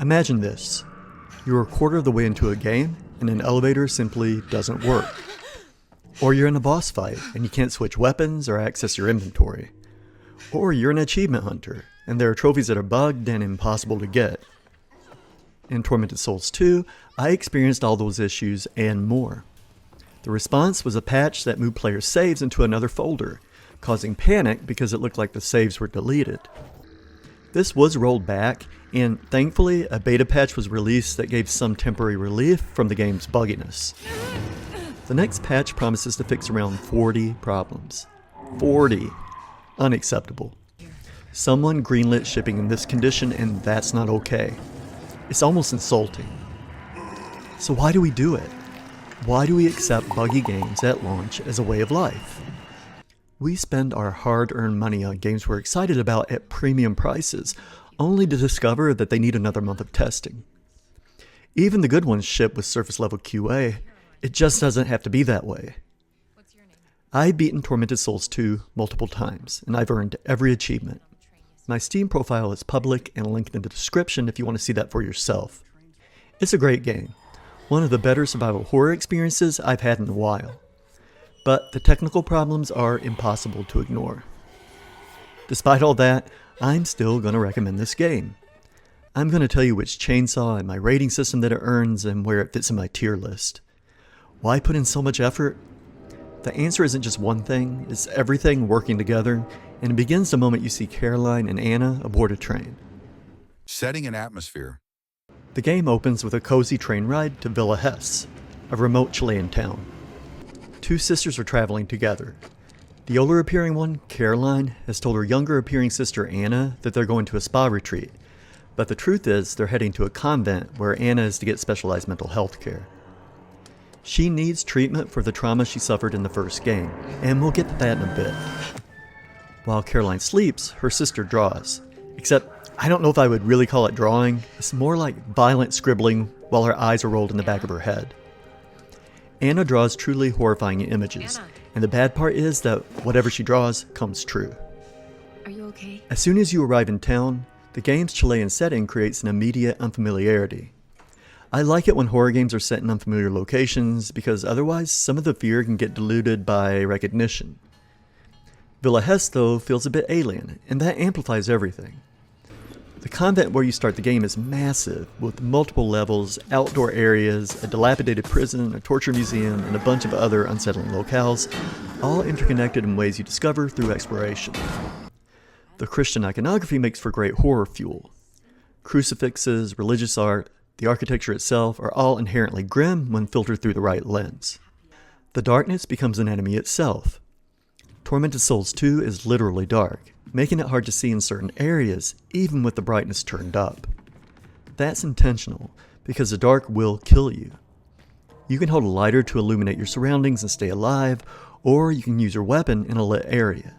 Imagine this. You're a quarter of the way into a game and an elevator simply doesn't work. Or you're in a boss fight and you can't switch weapons or access your inventory. Or you're an achievement hunter and there are trophies that are bugged and impossible to get. In Tormented Souls 2, I experienced all those issues and more. The response was a patch that moved players' saves into another folder, causing panic because it looked like the saves were deleted. This was rolled back, and thankfully a beta patch was released that gave some temporary relief from the game's bugginess. The next patch promises to fix around 40 problems. 40! Unacceptable. Someone greenlit shipping in this condition and that's not okay. It's almost insulting. So why do we do it? Why do we accept buggy games at launch as a way of life? We spend our hard-earned money on games we're excited about at premium prices, only to discover that they need another month of testing. Even the good ones ship with surface-level QA. It just doesn't have to be that way. I've beaten Tormented Souls 2 multiple times, and I've earned every achievement. My Steam profile is public and linked in the description if you want to see that for yourself. It's a great game. One of the better survival horror experiences I've had in a while. But the technical problems are impossible to ignore. Despite all that, I'm still going to recommend this game. I'm going to tell you which chainsaw and my rating system that it earns and where it fits in my tier list. Why put in so much effort? The answer isn't just one thing, it's everything working together, and it begins the moment you see Caroline and Anna aboard a train. Setting an atmosphere. The game opens with a cozy train ride to Villa Hesse, a remote Chilean town. Two sisters are traveling together. The older appearing one, Caroline, has told her younger appearing sister Anna that they're going to a spa retreat, but the truth is they're heading to a convent where Anna is to get specialized mental health care. She needs treatment for the trauma she suffered in the first game, and we'll get to that in a bit. While Caroline sleeps, her sister draws, except I don't know if I would really call it drawing. It's more like violent scribbling while her eyes are rolled in the back of her head. Anna draws truly horrifying images, and the bad part is that whatever she draws comes true. Are you okay? As soon as you arrive in town, the game's Chilean setting creates an immediate unfamiliarity. I like it when horror games are set in unfamiliar locations because otherwise some of the fear can get diluted by recognition. Villa Hesse, though, feels a bit alien, and that amplifies everything. The convent where you start the game is massive, with multiple levels, outdoor areas, a dilapidated prison, a torture museum, and a bunch of other unsettling locales, all interconnected in ways you discover through exploration. The Christian iconography makes for great horror fuel. Crucifixes, religious art, the architecture itself are all inherently grim when filtered through the right lens. The darkness becomes an enemy itself. Tormented Souls 2 is literally dark, making it hard to see in certain areas, even with the brightness turned up. That's intentional, because the dark will kill you. You can hold a lighter to illuminate your surroundings and stay alive, or you can use your weapon in a lit area.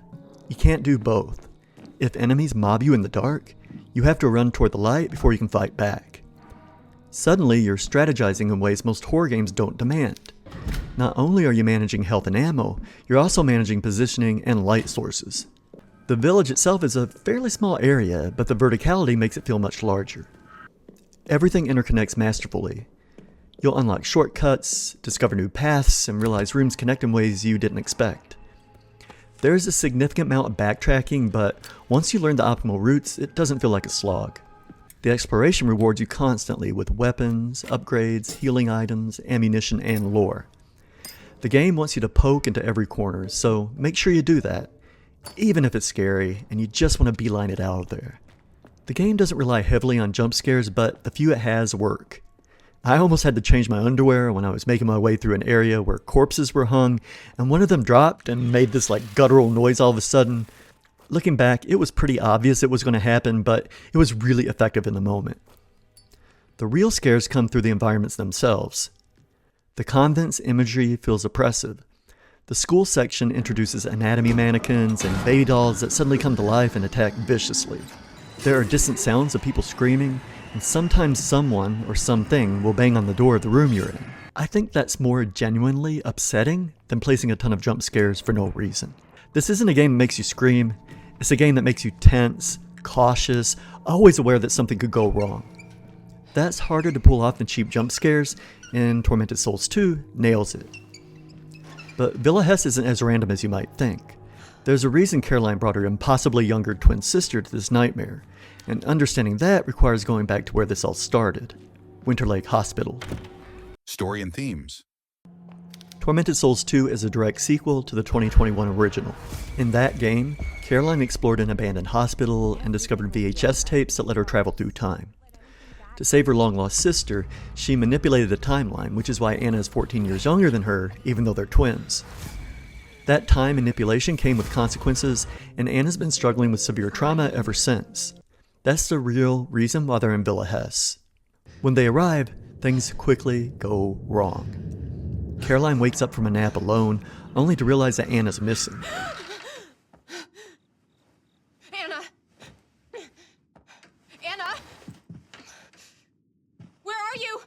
You can't do both. If enemies mob you in the dark, you have to run toward the light before you can fight back. Suddenly, you're strategizing in ways most horror games don't demand. Not only are you managing health and ammo, you're also managing positioning and light sources. The village itself is a fairly small area, but the verticality makes it feel much larger. Everything interconnects masterfully. You'll unlock shortcuts, discover new paths, and realize rooms connect in ways you didn't expect. There's a significant amount of backtracking, but once you learn the optimal routes, it doesn't feel like a slog. The exploration rewards you constantly with weapons, upgrades, healing items, ammunition, and lore. The game wants you to poke into every corner, so make sure you do that, even if it's scary and you just want to beeline it out of there. The game doesn't rely heavily on jump scares, but the few it has work. I almost had to change my underwear when I was making my way through an area where corpses were hung, and one of them dropped and made this guttural noise all of a sudden. Looking back, it was pretty obvious it was going to happen, but it was really effective in the moment. The real scares come through the environments themselves. The convent's imagery feels oppressive. The school section introduces anatomy mannequins and baby dolls that suddenly come to life and attack viciously. There are distant sounds of people screaming, and sometimes someone or something will bang on the door of the room you're in. I think that's more genuinely upsetting than placing a ton of jump scares for no reason. This isn't a game that makes you scream, it's a game that makes you tense, cautious, always aware that something could go wrong. That's harder to pull off than cheap jump scares, and Tormented Souls 2 nails it. But Villa Hess isn't as random as you might think. There's a reason Caroline brought her impossibly younger twin sister to this nightmare, and understanding that requires going back to where this all started, Winter Lake Hospital. Story and themes. Tormented Souls 2 is a direct sequel to the 2021 original. In that game, Caroline explored an abandoned hospital and discovered VHS tapes that let her travel through time. To save her long-lost sister, she manipulated the timeline, which is why Anna is 14 years younger than her, even though they're twins. That time manipulation came with consequences, and Anna's been struggling with severe trauma ever since. That's the real reason why they're in Villa Hess. When they arrive, things quickly go wrong. Caroline wakes up from a nap alone, only to realize that Anna's missing. Anna! Anna! Where are you?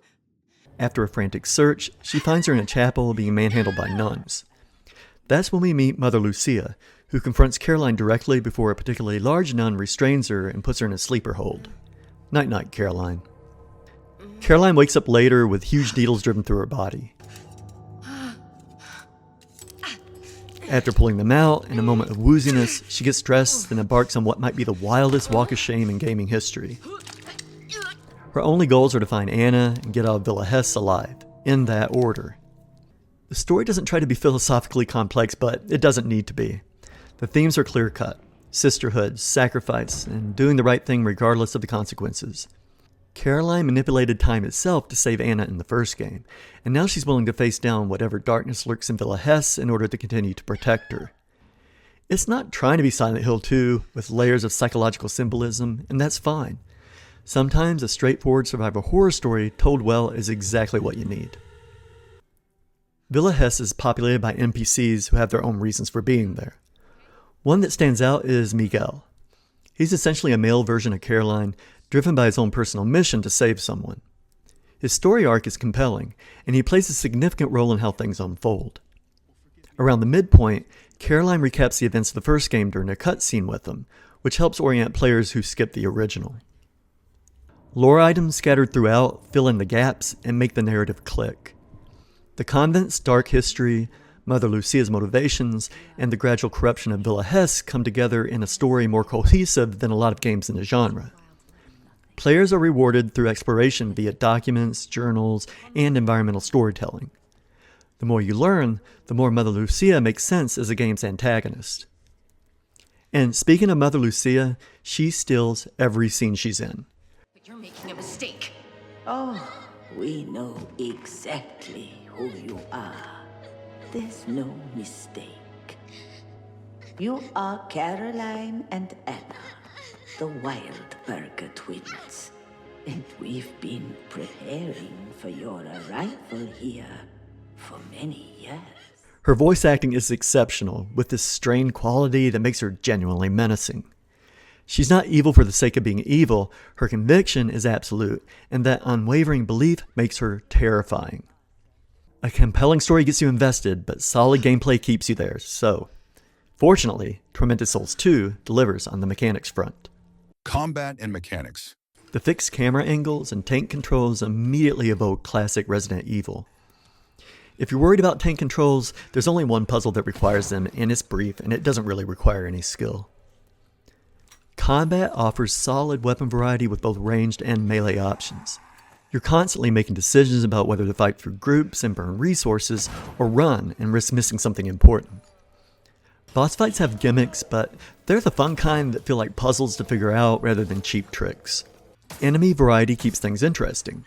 After a frantic search, she finds her in a chapel being manhandled by nuns. That's when we meet Mother Lucia, who confronts Caroline directly before a particularly large nun restrains her and puts her in a sleeper hold. Night-night, Caroline. Caroline wakes up later with huge needles driven through her body. After pulling them out, in a moment of wooziness, she gets dressed and embarks on what might be the wildest walk of shame in gaming history. Her only goals are to find Anna and get out of Villa Hess alive, in that order. The story doesn't try to be philosophically complex, but it doesn't need to be. The themes are clear-cut: sisterhood, sacrifice, and doing the right thing regardless of the consequences. Caroline manipulated time itself to save Anna in the first game, and now she's willing to face down whatever darkness lurks in Villa Hess in order to continue to protect her. It's not trying to be Silent Hill 2 with layers of psychological symbolism, and that's fine. Sometimes a straightforward survival horror story told well is exactly what you need. Villa Hess is populated by NPCs who have their own reasons for being there. One that stands out is Miguel. He's essentially a male version of Caroline, driven by his own personal mission to save someone. His story arc is compelling, and he plays a significant role in how things unfold. Around the midpoint, Caroline recaps the events of the first game during a cutscene with him, which helps orient players who skip the original. Lore items scattered throughout fill in the gaps and make the narrative click. The convent's dark history, Mother Lucia's motivations, and the gradual corruption of Villa Hess come together in a story more cohesive than a lot of games in the genre. Players are rewarded through exploration via documents, journals, and environmental storytelling. The more you learn, the more Mother Lucia makes sense as the game's antagonist. And speaking of Mother Lucia, she steals every scene she's in. But you're making a mistake. Oh, we know exactly who you are. There's no mistake. You are Caroline and Anna, the Wildberger twins. And we've been preparing for your arrival here for many years. Her voice acting is exceptional, with this strained quality that makes her genuinely menacing. She's not evil for the sake of being evil, her conviction is absolute, and that unwavering belief makes her terrifying. A compelling story gets you invested, but solid gameplay keeps you there, so fortunately, Tormented Souls 2 delivers on the mechanics front. Combat and mechanics. The fixed camera angles and tank controls immediately evoke classic Resident Evil. If you're worried about tank controls, there's only one puzzle that requires them, and it's brief, and it doesn't really require any skill. Combat offers solid weapon variety with both ranged and melee options. You're constantly making decisions about whether to fight through groups and burn resources, or run and risk missing something important. Boss fights have gimmicks, but they're the fun kind that feel like puzzles to figure out rather than cheap tricks. Enemy variety keeps things interesting.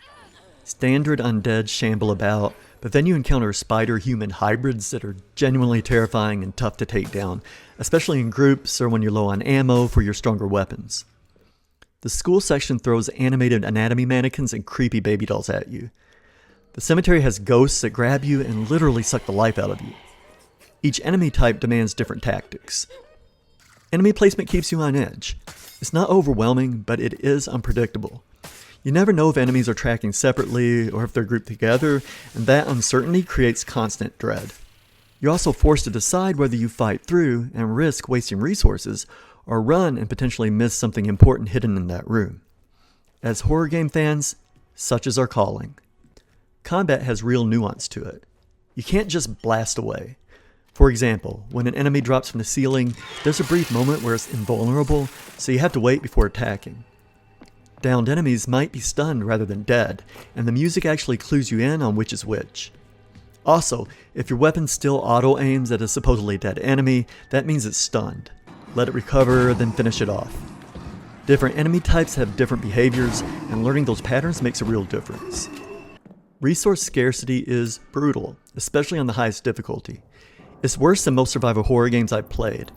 Standard undead shamble about, but then you encounter spider-human hybrids that are genuinely terrifying and tough to take down, especially in groups or when you're low on ammo for your stronger weapons. The school section throws animated anatomy mannequins and creepy baby dolls at you. The cemetery has ghosts that grab you and literally suck the life out of you. Each enemy type demands different tactics. Enemy placement keeps you on edge. It's not overwhelming, but it is unpredictable. You never know if enemies are tracking separately or if they're grouped together, and that uncertainty creates constant dread. You're also forced to decide whether you fight through and risk wasting resources, or run and potentially miss something important hidden in that room. As horror game fans, such is our calling. Combat has real nuance to it. You can't just blast away. For example, when an enemy drops from the ceiling, there's a brief moment where it's invulnerable, so you have to wait before attacking. Downed enemies might be stunned rather than dead, and the music actually clues you in on which is which. Also, if your weapon still auto-aims at a supposedly dead enemy, that means it's stunned. Let it recover, then finish it off. Different enemy types have different behaviors, and learning those patterns makes a real difference. Resource scarcity is brutal, especially on the highest difficulty. It's worse than most survival horror games I've played.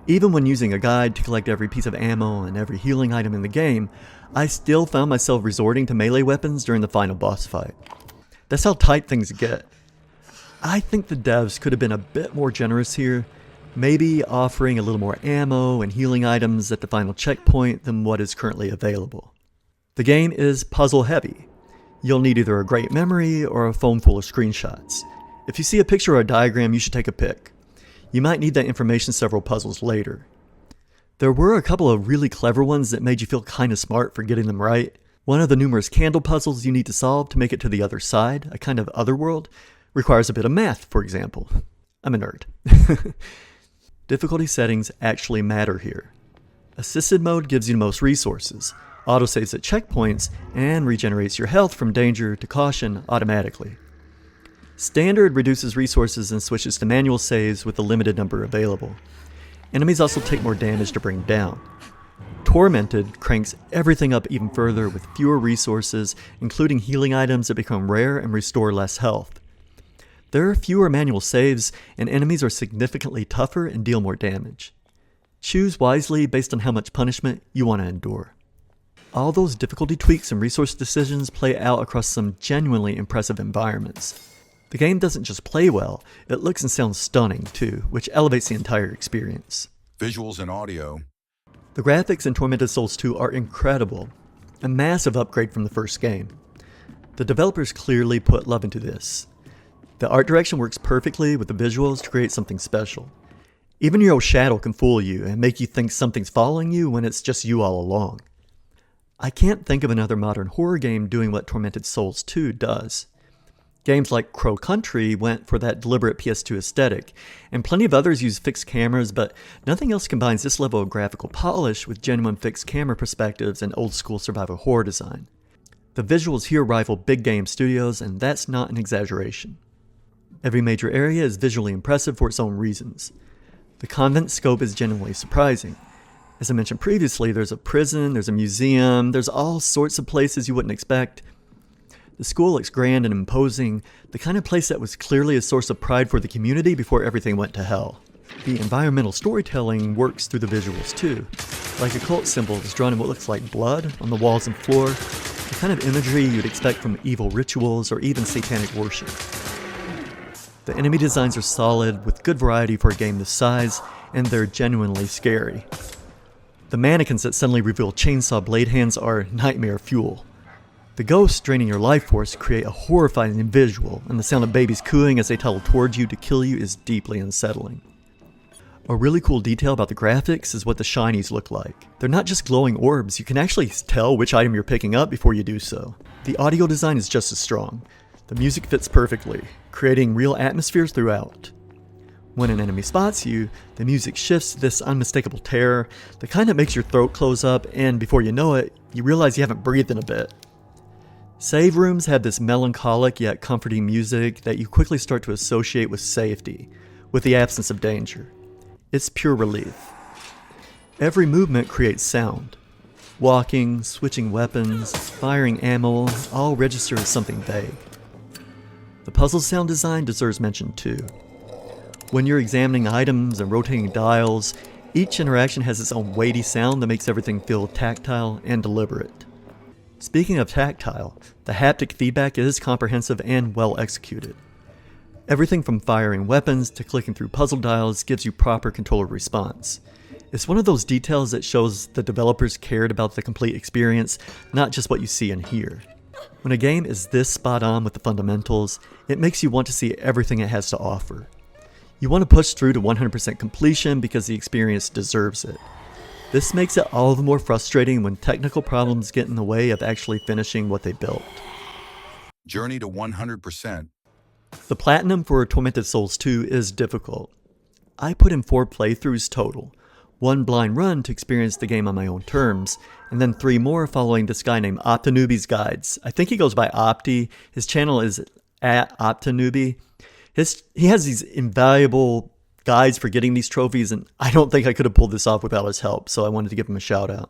Even when using a guide to collect every piece of ammo and every healing item in the game, I still found myself resorting to melee weapons during the final boss fight. That's how tight things get. I think the devs could have been a bit more generous here, maybe offering a little more ammo and healing items at the final checkpoint than what is currently available. The game is puzzle heavy. You'll need either a great memory or a phone full of screenshots. If you see a picture or a diagram, you should take a pic. You might need that information several puzzles later. There were a couple of really clever ones that made you feel kinda smart for getting them right. One of the numerous candle puzzles you need to solve to make it to the other side, a kind of otherworld, requires a bit of math, for example. I'm a nerd. Difficulty settings actually matter here. Assisted mode gives you the most resources, autosaves at checkpoints, and regenerates your health from danger to caution automatically. Standard reduces resources and switches to manual saves with a limited number available. Enemies also take more damage to bring down. Tormented cranks everything up even further with fewer resources, including healing items that become rare and restore less health. There are fewer manual saves, and enemies are significantly tougher and deal more damage. Choose wisely based on how much punishment you want to endure. All those difficulty tweaks and resource decisions play out across some genuinely impressive environments. The game doesn't just play well, it looks and sounds stunning too, which elevates the entire experience. Visuals and audio. The graphics in Tormented Souls 2 are incredible, a massive upgrade from the first game. The developers clearly put love into this. The art direction works perfectly with the visuals to create something special. Even your own shadow can fool you and make you think something's following you when it's just you all along. I can't think of another modern horror game doing what Tormented Souls 2 does. Games like Crow Country went for that deliberate PS2 aesthetic, and plenty of others use fixed cameras, but nothing else combines this level of graphical polish with genuine fixed camera perspectives and old-school survival horror design. The visuals here rival big game studios, and that's not an exaggeration. Every major area is visually impressive for its own reasons. The convent scope is genuinely surprising. As I mentioned previously, there's a prison, there's a museum, there's all sorts of places you wouldn't expect. The school looks grand and imposing, the kind of place that was clearly a source of pride for the community before everything went to hell. The environmental storytelling works through the visuals too. Like occult symbols drawn in what looks like blood on the walls and floor, the kind of imagery you'd expect from evil rituals or even satanic worship. The enemy designs are solid, with good variety for a game this size, and they're genuinely scary. The mannequins that suddenly reveal chainsaw blade hands are nightmare fuel. The ghosts draining your life force create a horrifying visual, and the sound of babies cooing as they tunnel towards you to kill you is deeply unsettling. A really cool detail about the graphics is what the shinies look like. They're not just glowing orbs, you can actually tell which item you're picking up before you do so. The audio design is just as strong. The music fits perfectly, creating real atmospheres throughout. When an enemy spots you, the music shifts to this unmistakable terror, the kind that makes your throat close up, and before you know it, you realize you haven't breathed in a bit. Save rooms have this melancholic yet comforting music that you quickly start to associate with safety, with the absence of danger. It's pure relief. Every movement creates sound. Walking, switching weapons, firing ammo, all register as something vague. The puzzle sound design deserves mention too. When you're examining items and rotating dials, each interaction has its own weighty sound that makes everything feel tactile and deliberate. Speaking of tactile, the haptic feedback is comprehensive and well executed. Everything from firing weapons to clicking through puzzle dials gives you proper controller response. It's one of those details that shows the developers cared about the complete experience, not just what you see and hear. When a game is this spot on with the fundamentals, it makes you want to see everything it has to offer. You want to push through to 100% completion because the experience deserves it. This makes it all the more frustrating when technical problems get in the way of actually finishing what they built. Journey to 100%. The platinum for Tormented Souls 2 is difficult. I put in 4 playthroughs total, 1 blind run to experience the game on my own terms, and then 3 more following this guy named OptiNewbie's guides. I think he goes by Opti. His channel is at OptiNewbie. He has these invaluable guides for getting these trophies, and I don't think I could have pulled this off without his help, so I wanted to give him a shout out.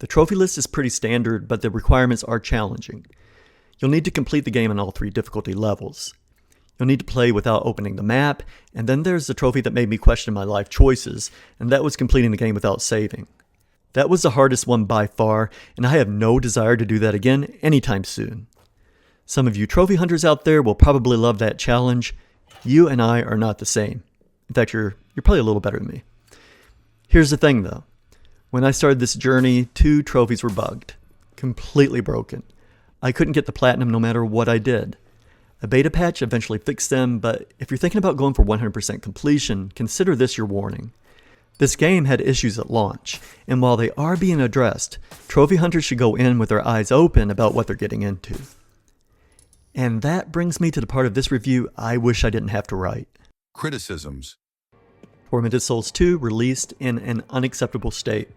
The trophy list is pretty standard, but the requirements are challenging. You'll need to complete the game on all 3 difficulty levels. You'll need to play without opening the map, and then there's the trophy that made me question my life choices, and that was completing the game without saving. That was the hardest one by far, and I have no desire to do that again anytime soon. Some of you trophy hunters out there will probably love that challenge. You and I are not the same. In fact, you're probably a little better than me. Here's the thing though. When I started this journey, 2 trophies were bugged. Completely broken. I couldn't get the platinum no matter what I did. A beta patch eventually fixed them, but if you're thinking about going for 100% completion, consider this your warning. This game had issues at launch, and while they are being addressed, trophy hunters should go in with their eyes open about what they're getting into. And that brings me to the part of this review I wish I didn't have to write. Criticisms. Tormented Souls 2 released in an unacceptable state.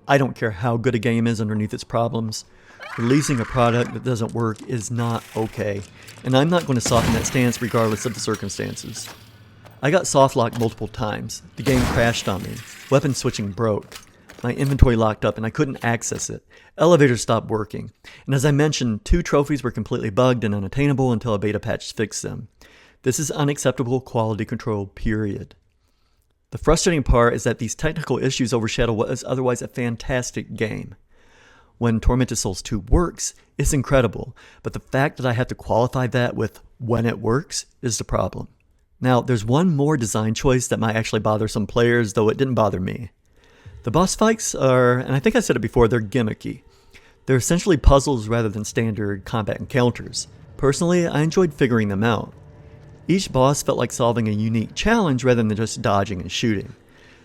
I don't care how good a game is underneath its problems. Releasing a product that doesn't work is not okay, and I'm not going to soften that stance regardless of the circumstances. I got soft locked multiple times, the game crashed on me, weapon switching broke, my inventory locked up and I couldn't access it, elevators stopped working, and as I mentioned, 2 trophies were completely bugged and unattainable until a beta patch fixed them. This is unacceptable quality control, period. The frustrating part is that these technical issues overshadow what is otherwise a fantastic game. When Tormented Souls 2 works, it's incredible, but the fact that I have to qualify that with when it works is the problem. Now, there's one more design choice that might actually bother some players, though it didn't bother me. The boss fights are, and I think I said it before, they're gimmicky. They're essentially puzzles rather than standard combat encounters. Personally, I enjoyed figuring them out. Each boss felt like solving a unique challenge rather than just dodging and shooting.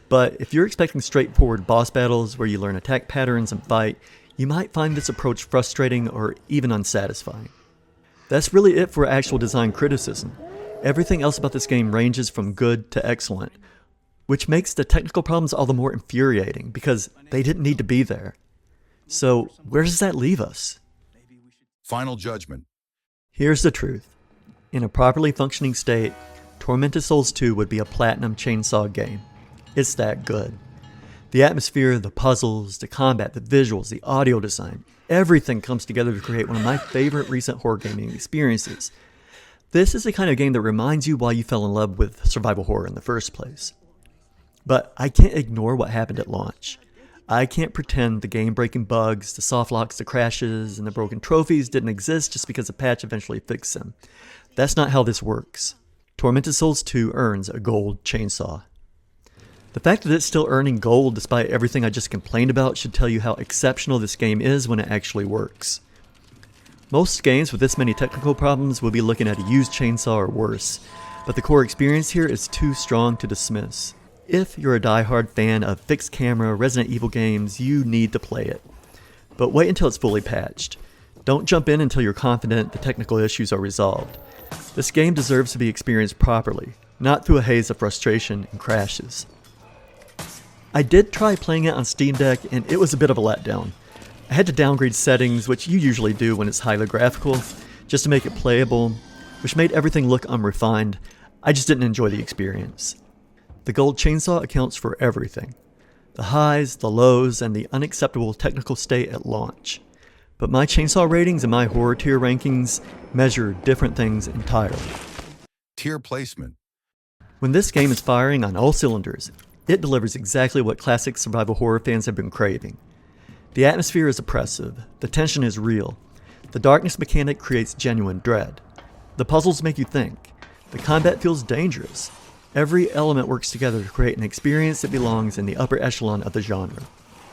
But if you're expecting straightforward boss battles where you learn attack patterns and fight, you might find this approach frustrating or even unsatisfying. That's really it for actual design criticism. Everything else about this game ranges from good to excellent, which makes the technical problems all the more infuriating because they didn't need to be there. So where does that leave us? Final judgment. Here's the truth. In a properly functioning state, Tormented Souls 2 would be a platinum chainsaw game. It's that good. The atmosphere, the puzzles, the combat, the visuals, the audio design, everything comes together to create one of my favorite recent horror gaming experiences. This is the kind of game that reminds you why you fell in love with survival horror in the first place. But I can't ignore what happened at launch. I can't pretend the game-breaking bugs, the soft locks, the crashes, and the broken trophies didn't exist just because a patch eventually fixed them. That's not how this works. Tormented Souls 2 earns a gold chainsaw. The fact that it's still earning gold despite everything I just complained about should tell you how exceptional this game is when it actually works. Most games with this many technical problems will be looking at a used chainsaw or worse, but the core experience here is too strong to dismiss. If you're a die-hard fan of fixed camera Resident Evil games, you need to play it. But wait until it's fully patched. Don't jump in until you're confident the technical issues are resolved. This game deserves to be experienced properly, not through a haze of frustration and crashes. I did try playing it on Steam Deck and it was a bit of a letdown. I had to downgrade settings, which you usually do when it's highly graphical, just to make it playable, which made everything look unrefined. I just didn't enjoy the experience. The gold chainsaw accounts for everything. The highs, the lows, and the unacceptable technical state at launch. But my chainsaw ratings and my horror tier rankings measure different things entirely. Tier placement. When this game is firing on all cylinders, it delivers exactly what classic survival horror fans have been craving. The atmosphere is oppressive, the tension is real, the darkness mechanic creates genuine dread. The puzzles make you think, the combat feels dangerous. Every element works together to create an experience that belongs in the upper echelon of the genre.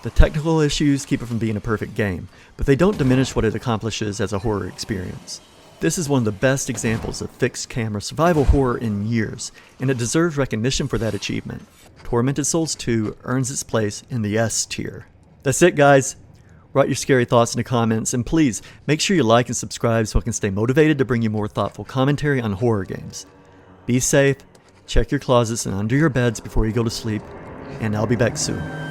The technical issues keep it from being a perfect game, but they don't diminish what it accomplishes as a horror experience. This is one of the best examples of fixed camera survival horror in years, and it deserves recognition for that achievement. Tormented Souls 2 earns its place in the S tier. That's it, guys. Write your scary thoughts in the comments, and please make sure you like and subscribe so I can stay motivated to bring you more thoughtful commentary on horror games. Be safe, check your closets and under your beds before you go to sleep, and I'll be back soon.